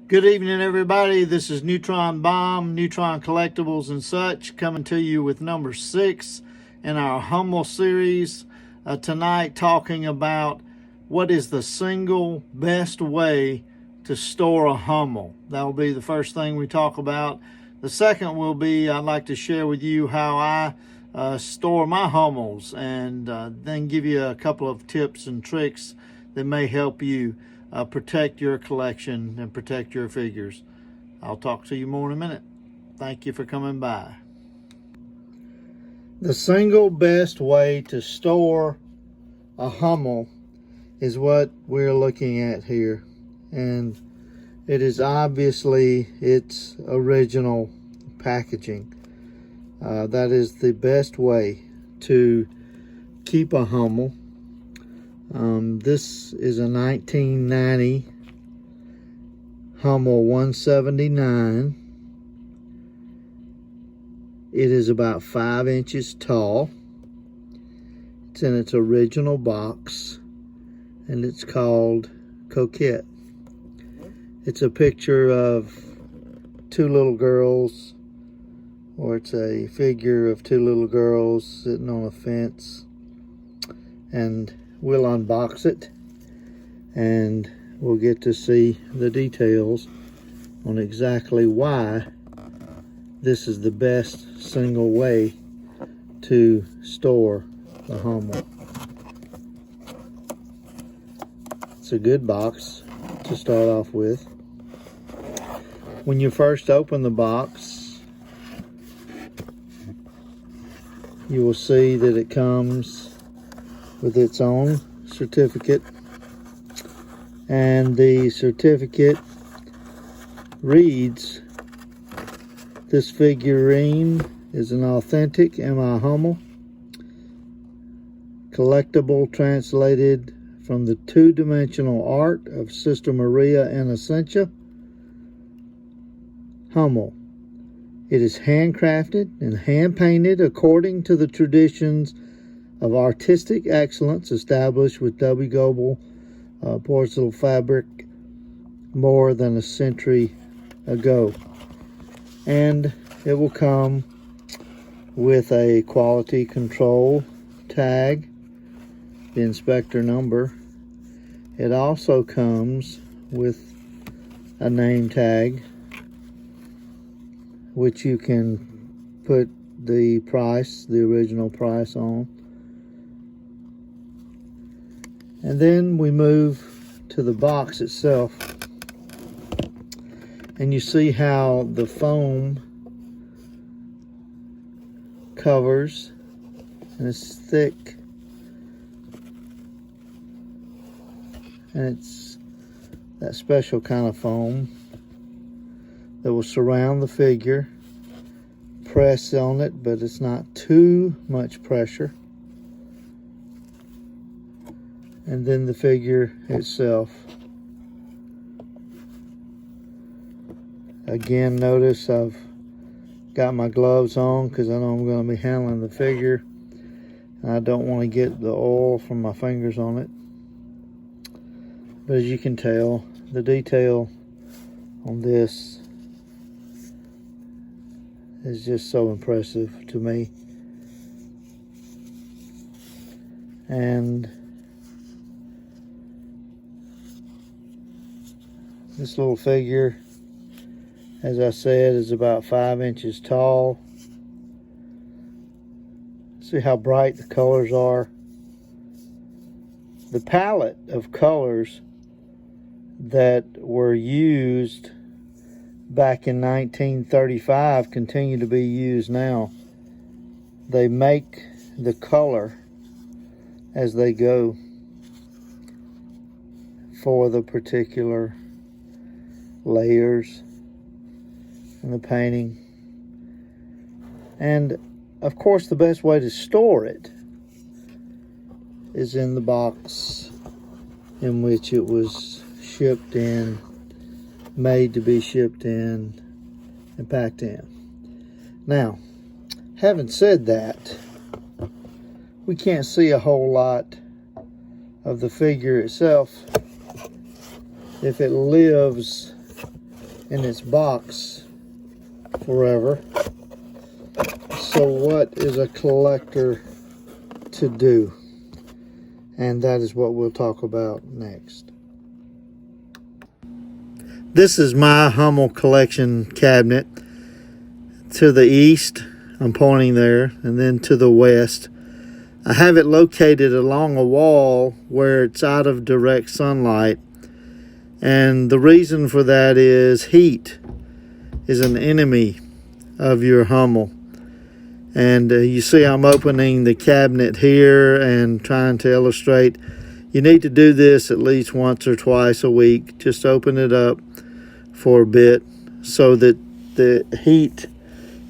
Good evening, everybody. This is Neutron Bomb, Neutron Collectibles and such, coming to you with number 6 in our Hummel series. Tonight, talking about what is the single best way to store a Hummel. That will be the first thing we talk about. The second will be, I'd like to share with you how I store my Hummels, and then give you a couple of tips and tricks that may help you protect your collection and protect your figures. I'll talk to you more in a minute. Thank you for coming by. The single best way to store a Hummel is what we're looking at here, and it is obviously its original packaging. That is the best way to keep a Hummel. This is a 1990 Hummel 179. It is about 5 inches tall. It's in its original box, and it's called Coquette. It's a picture of two little girls, or it's a figure of two little girls sitting on a fence, and we'll unbox it and we'll get to see the details on exactly why this is the best single way to store the Hummel. It's a good box to start off with. When you first open the box, you will see that it comes with its own certificate, and the certificate reads, "This figurine is an authentic M.I. Hummel, collectible translated from the two-dimensional art of Sister Maria Innocentia Hummel. It is handcrafted and hand-painted according to the traditions of artistic excellence established with W. Goebel porcelain fabric more than a century ago." And it will come with a quality control tag, the inspector number. It also comes with a name tag, which you can put the price, the original price on. And then we move to the box itself, and you see how the foam covers, and it's thick, and it's that special kind of foam that will surround the figure. Press on it, but it's not too much pressure. And then the figure itself. Again, notice I've got my gloves on because I know I'm going to be handling the figure, and I don't want to get the oil from my fingers on it. But as you can tell, the detail on this is just so impressive to me. And this little figure, as I said, is about 5 inches tall. See how bright the colors are. The palette of colors that were used back in 1935 continue to be used now. They make the color as they go for the particular layers and the painting. And of course, the best way to store it is in the box in which it was shipped in, made to be shipped in and packed in. Now, having said that, we can't see a whole lot of the figure itself if it lives in its box forever. So what is a collector to do? And that is what we'll talk about next. This is my Hummel collection cabinet. To the east, I'm pointing there, and then to the west. I have it located along a wall where it's out of direct sunlight. And the reason for that is heat is an enemy of your Hummel. And you see I'm opening the cabinet here and trying to illustrate. You need to do this at least once or twice a week. Just open it up for a bit so that the heat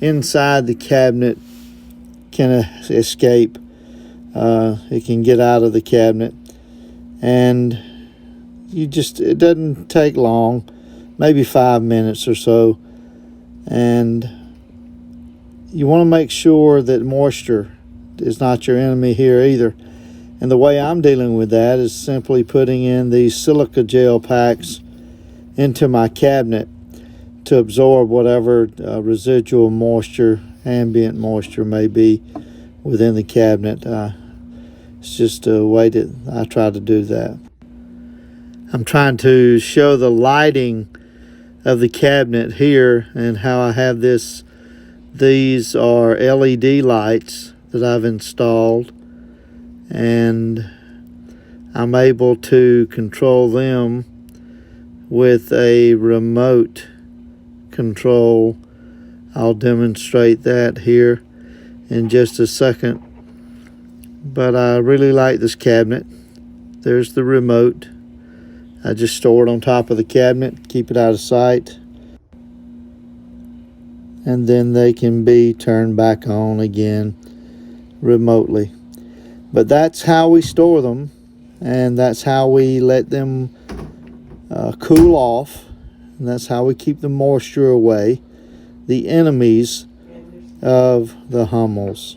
inside the cabinet can escape. It can get out of the cabinet. And it doesn't take long, maybe 5 minutes or so. And you want to make sure that moisture is not your enemy here either. And the way I'm dealing with that is simply putting in these silica gel packs into my cabinet to absorb whatever residual moisture, ambient moisture may be within the cabinet. It's just a way that I try to do that. I'm trying to show the lighting of the cabinet here and how I have this. These are LED lights that I've installed, and I'm able to control them with a remote control. I'll demonstrate that here in just a second. But I really like this cabinet. There's the remote. I just store it on top of the cabinet, keep it out of sight. And then they can be turned back on again remotely. But that's how we store them, and that's how we let them cool off, and that's how we keep the moisture away, the enemies of the Hummels.